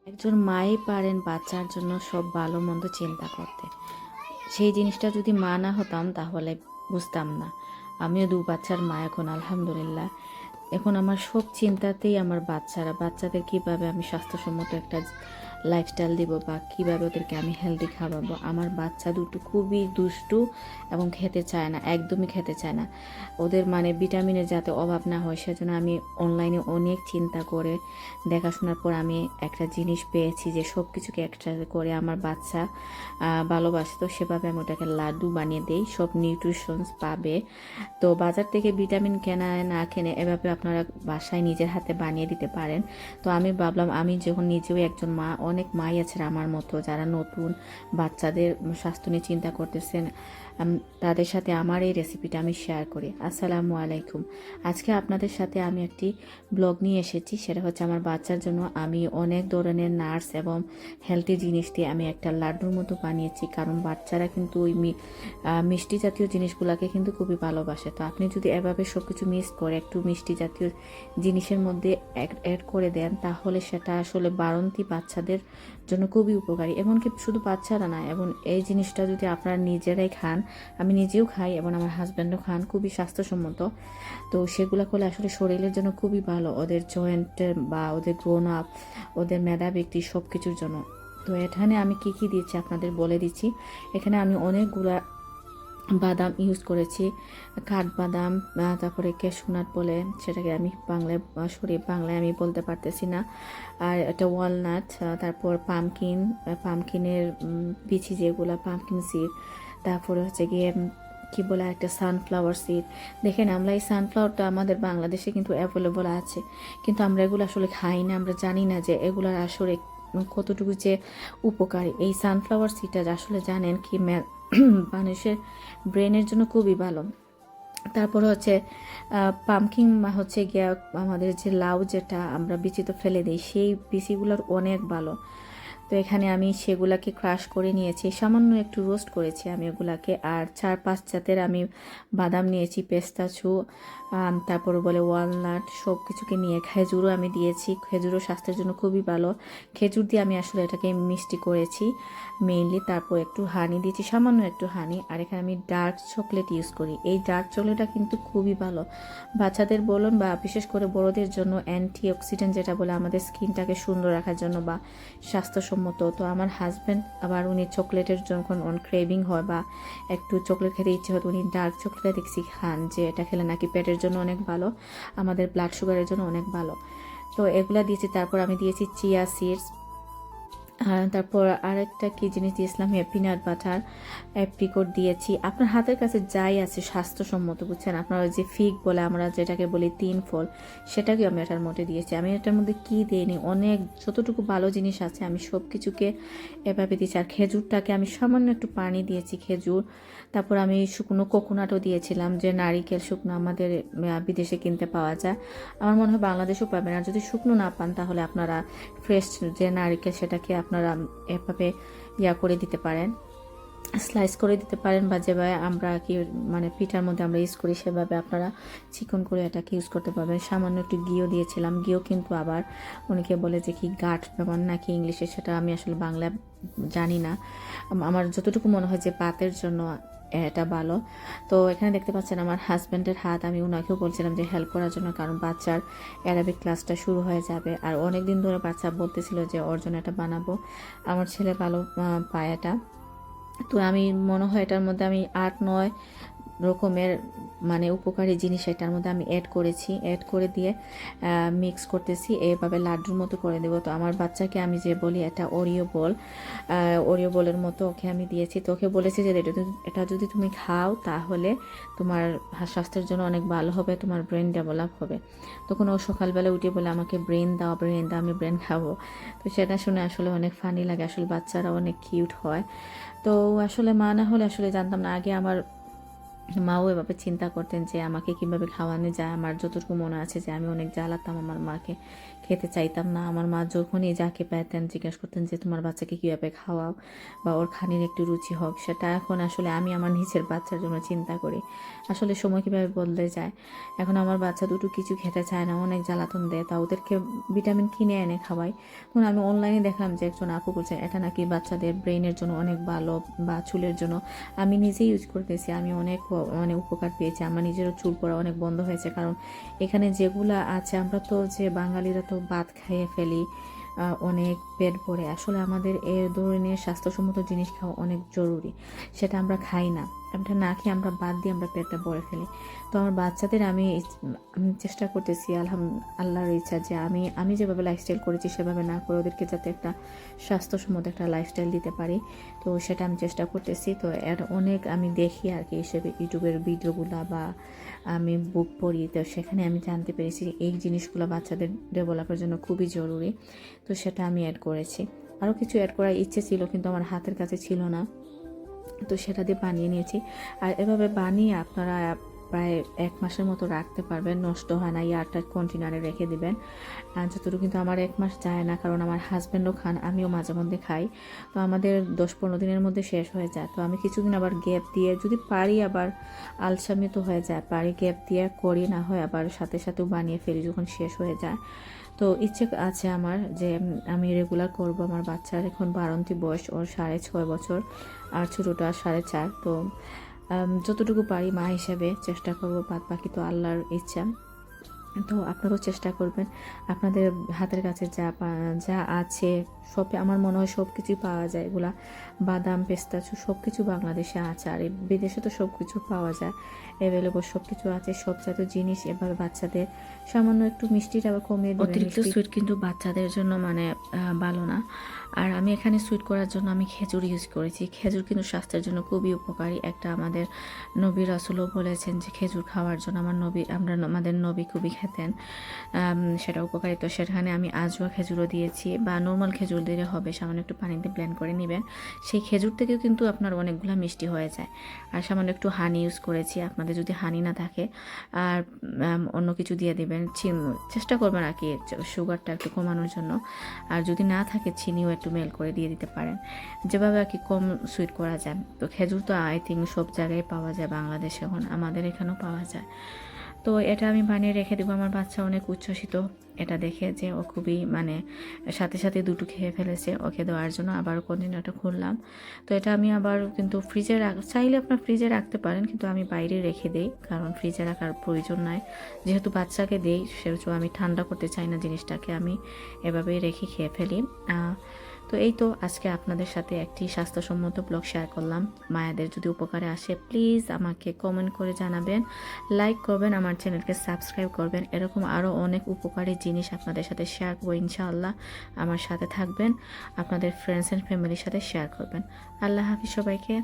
একজন মাই পারেন বাচ্চার জন্য সব ভালো মন্দ চিন্তা করতে। সেই জিনিসটা যদি মা না হতাম তাহলে বুঝতাম না। আমিও দু বাচ্চার মা এখন, আলহামদুলিল্লাহ। এখন আমার সব চিন্তাতেই আমার বাচ্চাদের কিভাবে আমি স্বাস্থ্যসম্মত একটা লাইফস্টাইল দিব বা কিভাবে ওদেরকে আমি হেলদি খাওয়াবো। আমার বাচ্চা দুটো খুবই দুষ্টু এবং খেতে চায় না, একদমই খেতে চায় না। ওদের মানে ভিটামিনের যাতে অভাব না হয় সেজন্য আমি অনলাইনে অনেক চিন্তা করে দেখাশোনার পর আমি একটা জিনিস পেয়েছি যে সব কিছুকে একসাথে করে আমার বাচ্চা ভালোবাসে, তো সেভাবে আমি ওটাকে লাড্ডু বানিয়ে দিই, সব নিউট্রিশনস পাবে। তো বাজার থেকে ভিটামিন কেনা না কিনে এভাবে আপনারা বাসায় নিজের হাতে বানিয়ে দিতে পারেন। তো আমি ভাবলাম, আমি যখন নিজেও একজন মা, অনেক মাই আছে আমার মতো যারা নতুন বাচ্চাদের স্বাস্থ্য নিয়ে চিন্তা করতেছেন, তাদের সাথে আমার এই রেসিপিটা আমি শেয়ার করি। আসসালামু আলাইকুম। আজকে আপনাদের সাথে আমি একটি ব্লগ নিয়ে এসেছি, সেটা হচ্ছে আমার বাচ্চার জন্য আমি অনেক ধরনের নাটস এবং হেলদি জিনিস দিয়ে আমি একটা লাড্ডুর মতো বানিয়েছি। কারণ বাচ্চারা কিন্তু ওই মিষ্টি জাতীয় জিনিসগুলোকে কিন্তু খুবই ভালোবাসে। তো আপনি যদি এভাবে সব কিছু মিক্স করে একটু মিষ্টি জাতীয় জিনিসের মধ্যে অ্যাড করে দেন, তাহলে সেটা আসলে বাড়ন্তি বাচ্চাদের জন্য খুবই উপকারী। এমনকি শুধু বাচ্চারা না, এবং এই জিনিসটা যদি আপনারা নিজেরাই খান, আমি নিজেও খাই এবং আমার হাজব্যান্ডও খান, খুবই স্বাস্থ্যসম্মত। তো সেগুলো করলে আসলে শরীরের জন্য খুবই ভালো, ওদের জয়েন্টের বা ওদের গ্রোন আপ, ওদের মেধা ব্যক্তি সব কিছুর জন্য। তো এখানে আমি কি কি দিচ্ছি আপনাদের বলে দিচ্ছি। এখানে আমি অনেকগুলা বাদাম ইউজ করেছি, কাঠবাদাম, তারপরে ক্যাশনাট বলে, সেটাকে আমি বাংলায় আমি বলতে পারতেছি না। আর একটা ওয়ালনাট, তারপর পামকিনের বিচি যেগুলো, পামকিন সিড, তারপরে হচ্ছে গিয়ে কি বলে একটা সানফ্লাওয়ার সিড। দেখেন, আমরা এই সানফ্লাওয়ারটা আমাদের বাংলাদেশে কিন্তু অ্যাভেলেবল আছে, কিন্তু আমরা এগুলো আসলে খাই না, আমরা জানি না যে এগুলার আসলে কতটুকু যে উপকারী। এই সানফ্লাওয়ার সিডটা আসলে জানেন কি মানুষের ব্রেনের জন্য খুবই ভালো। তারপর হচ্ছে পামকিন হচ্ছে গিয়া আমাদের যে লাউ, যেটা আমরা বিচি তো ফেলে দিই, সেই বিচিগুলোর অনেক ভালো। তো এখানে আমি সেগুলাকে ক্রাশ করে নিয়েছি, সামান্য একটু রোস্ট করেছি আমি ওগুলাকে। আর 4-5 জাতের আমি বাদাম নিয়েছি, পেস্তাচু, তারপর বলে ওয়ালনাট, সব কিছুকে নিয়ে খেজুরও আমি দিয়েছি। খেজুরও স্বাস্থ্যের জন্য খুবই ভালো। খেজুর দিয়ে আমি আসলে এটাকে মিষ্টি করেছি মেইনলি। তারপর একটু হানি দিয়েছি, সামান্য একটু হানি। আর এখানে আমি ডার্ক চকলেট ইউজ করি। এই ডার্ক চকলেটটা কিন্তু খুবই ভালো বাচ্চাদের বলুন বা বিশেষ করে বড়দের জন্য, অ্যান্টি অক্সিডেন্ট যেটা বলে, আমাদের স্কিনটাকে সুন্দর রাখার জন্য বা স্বাস্থ্যসম্মত। তো আমার হাজব্যান্ড আবার উনি চকলেটের যখন ক্রেভিং হয় বা একটু চকলেট খেতে ইচ্ছে হয়, উনি ডার্ক চকলেট দেখছি খান, যে এটা খেলে নাকি পেটের জন্য অনেক ভালো, আমাদের ব্লাড সুগারের জন্য অনেক ভালো। তো এগুলা দিয়েছি। তারপর আমি দিয়েছি চিয়া সিডস, তারপর আরেকটা কি জিনিস দিয়েছিলাম, পিনাট বাটার, অ্যাপ্রিকট দিয়েছি। আপনার হাতের কাছে যাই আছে স্বাস্থ্যসম্মত, বুঝছেন, আপনার যে ফিগ বলে আমরা যেটাকে বলি 3 ফল, সেটাকে আমি এটার মধ্যে দিয়েছি। আমি এটার মধ্যে কি দিইনি, অনেক যতটুকু ভালো জিনিস আছে আমি সব কিছুকে এভাবে দিয়েছি। আর খেজুরটাকে আমি সামান্য একটু পানি দিয়েছি, খেজুর। তারপর আমি শুকনো কোকোনাটও দিয়েছিলাম, যে নারিকেল শুকনো আমাদের বিদেশে কিনতে পাওয়া যায়, আমার মনে হয় বাংলাদেশেও পাবেন। আর যদি শুকনো না পান তাহলে আপনারা ফ্রেশ যে নারিকেল, সেটাকে আপনারা এভাবে করে দিতে পারেন, স্লাইস করে দিতে পারেন, বা যেভাবে আমরা কি মানে পিঠার মধ্যে আমরা ইউজ করি সেভাবে আপনারা চিকন করে এটাকে ইউজ করতে পারবেন। সামান্য একটু ঘিও দিয়েছিলাম। ঘিও কিন্তু আবার অনেকে বলে যে কি গাট ব্যাপার নাকি ইংলিশে, সেটা আমি আসলে বাংলা জানি না। আমার যতটুকু মনে হয় যে বাতের জন্য এটা ভালো। তো এখানে দেখতে পাচ্ছেন আমার হাজব্যান্ডের হাত, আমি ওনাকেও বলছিলাম যে হেল্প করার জন্য, কারণ বাচ্চার অ্যারাবিক ক্লাসটা শুরু হয়ে যাবে। আর অনেক দিন ধরে বাচ্চা বলতেছিল যে ওর জন্য এটা বানাবো। আমার ছেলে ভালো পায় এটা। তো আমি মনে হয় এটার মধ্যে আমি 8-9 রকমের মানে উপকারী জিনিস এটার মধ্যে আমি অ্যাড করেছি। অ্যাড করে দিয়ে মিক্স করতেছি, এভাবে লাড্ডুর মতো করে দেবো। তো আমার বাচ্চাকে আমি যে বলি এটা ওরিও বলের মতো ওকে আমি দিয়েছি। তো ওকে বলেছি যে এটা যদি তুমি খাও তাহলে তোমার স্বাস্থ্যের জন্য অনেক ভালো হবে, তোমার ব্রেন ডেভেলপ হবে। তখন ও সকালবেলা উঠে বলে আমাকে ব্রেন দাও, আমি ব্রেন খাবো। তো সেটা শুনে আসলে অনেক ফানি লাগে, আসলে বাচ্চারা অনেক কিউট হয়। তো আসলে মা না হলে আসলে জানতাম না। আগে আমার মাও এভাবে চিন্তা করতেন যে আমাকে কিভাবে খাওয়ানো যায়। আমার যতটুকু মনে আছে যে আমি অনেক জ্বালাতাম আমার মাকে, খেতে চাইতাম না। আমার মা যখনই যাকে পেতেন জিজ্ঞেস করতেন যে তোমার বাচ্চাকে কীভাবে খাওয়াও বা ওর খানির একটু রুচি হোক। সেটা এখন আসলে আমি আমার নিজের বাচ্চার জন্য চিন্তা করি। আসলে সময় কীভাবে বদলে যায়। এখন আমার বাচ্চা দুটো কিছু খেতে চায় না, অনেক জ্বালাতন দেয়, তা ওদেরকে ভিটামিন কিনে এনে খাওয়াই। তখন আমি অনলাইনে দেখলাম যে একজন আপু বলছে এটা নাকি বাচ্চাদের ব্রেনের জন্য অনেক ভালো বা চুলের জন্য। আমি নিজেই ইউজ করতেছি, আমি অনেক মানে উপকার পেয়েছি। আমার নিজেরও চুল পড়া অনেক বন্ধ হয়েছে, কারণ এখানে যেগুলা আছে আমরা তো যে বাঙালিরা তো ভাত খাইয়ে ফেলি অনেক পেট ভরে। আসলে আমাদের এ ধরনের স্বাস্থ্যসম্মত জিনিস খাওয়া অনেক জরুরি, সেটা আমরা খাই না। আমরা না খেয়ে আমরা বাদ দিয়ে আমরা পেটটা ভরে ফেলি। তো আমার বাচ্চাদের আমি চেষ্টা করতেছি আল্লাহর ইচ্ছা যে আমি যেভাবে লাইফস্টাইল করেছি সেভাবে না করে ওদেরকে যাতে একটা স্বাস্থ্যসম্মত একটা লাইফস্টাইল দিতে পারি, তো সেটা আমি চেষ্টা করতেছি। তো এর অনেক আমি দেখি আর কি হিসেবে ইউটিউবের ভিডিওগুলো বা আমি বুক পড়ি, তো সেখানে আমি জানতে পেরেছি এই জিনিসগুলো বাচ্চাদের ডেভেলপের জন্য খুবই জরুরি। তো সেটা আমি অ্যাড করেছি। আরও কিছু অ্যাড করার ইচ্ছে ছিল কিন্তু আমার হাতের কাছে ছিল না, তো সেটা দিয়ে বানিয়ে নিয়েছি। আর এভাবে বানিয়ে আপনারা প্রায় 1 মাসের মতো রাখতে পারবেন, নষ্ট হয় না। এয়ারটাইট কন্টেনারে রেখে দিবেন। যতটুকু কিন্তু আমার 1 মাস যায় না, কারণ আমার হাজব্যান্ডও খান, আমিও মাঝে মধ্যে খাই। তো আমাদের 10-15 দিনের মধ্যে শেষ হয়ে যায়। তো আমি কিছুদিন আবার গ্যাপ দিয়ে যদি পারি, আবার আলসামি তো হয়ে যায়, পারি গ্যাপ দিয়ে করি, না হয় আবার সাথে সাথেও বানিয়ে ফেলি যখন শেষ হয়ে যায়। তো ইচ্ছে আছে আমার যে আমি রেগুলার করব। আমার বাচ্চার এখন 12 বয়স, ওর 6.5 বছর, আর ছোটোটা 4.5। তো যতটুকু পারি মা হিসাবে চেষ্টা করব, বাদ বাকি তো আল্লাহর ইচ্ছা। তো আপনারাও চেষ্টা করবেন। আপনাদের হাতের কাছে যা আছে সব, আমার মনে হয় সব কিছুই পাওয়া যায়। এগুলা বাদাম, পেস্তাচু সব কিছু বাংলাদেশে আছে, আর বিদেশে তো সব কিছু পাওয়া যায়, অ্যাভেলেবল সব কিছু আছে। সব জাতীয় জিনিস এভাবে বাচ্চাদের সামান্য একটু মিষ্টিটা আবার কমিয়ে দেবেন। অতিরিক্ত সুইট কিন্তু বাচ্চাদের জন্য মানে ভালো না। আর আমি এখানে সুইট করার জন্য আমি খেজুর ইউজ করেছি। খেজুর কিন্তু স্বাস্থ্যের জন্য খুবই উপকারী। একটা আমাদের নবী রাসূলও বলেছেন যে খেজুর খাওয়ার জন্য। আমাদের নবী খুবই খেতেন, সেটা উপকারী। তো সেখানে আমি আজওয়া খেজুরও দিয়েছি, বা নর্মাল খেজুর দিলে হবে, সামান্য একটু পানিতে ব্লেন্ড করে নেবেন। সেই খেজুর থেকেও কিন্তু আপনার অনেকগুলো মিষ্টি হয়ে যায়। আর সামান্য একটু হানি ইউজ করেছি, আপনাদের যদি হানি না থাকে আর অন্য কিছু দিয়ে দেবেন। চেষ্টা করবেন আর কি সুগারটা একটু কমানোর জন্য। আর যদি না থাকে চিনিও একটু মেল করে দিয়ে দিতে পারেন, যেভাবে আর কি কম সুইট করা যায়। তো খেজুর তো আই থিঙ্ক সব জায়গায় পাওয়া যায় বাংলাদেশে, এখন আমাদের এখানেও পাওয়া যায়। তো এটা আমি বানিয়ে রেখে দেবো। আমার বাচ্চা অনেক উচ্ছ্বসিত এটা দেখে, যে ও খুবই মানে সাথে সাথে দুটো খেয়ে ফেলেছে। ওকে দেওয়ার জন্য আবার কন্টেনারটা খুললাম। তো এটা আমি আবার কিন্তু ফ্রিজে চাইলে আপনার ফ্রিজে রাখতে পারেন, কিন্তু আমি বাইরে রেখে দিই, কারণ ফ্রিজে রাখার প্রয়োজন নাই। যেহেতু বাচ্চাকে দেই সেহেতু আমি ঠান্ডা করতে চাই না জিনিসটাকে, আমি এভাবেই রেখে খেয়ে ফেলি। তো এই তো আজকে আপনাদের সাথে একটি স্বাস্থ্যসম্মত ব্লগ শেয়ার করলাম। মায়েদের যদি উপকারে আসে প্লিজ আমাকে কমেন্ট করে জানাবেন, লাইক করবেন, আমার চ্যানেলকে সাবস্ক্রাইব করবেন। এরকম আরও অনেক উপকারী জিনিস আপনাদের সাথে শেয়ার করবো ইনশাআল্লাহ। আমার সাথে থাকবেন, আপনাদের ফ্রেন্ডস অ্যান্ড ফ্যামিলির সাথে শেয়ার করবেন। আল্লাহ হাফিজ সবাইকে।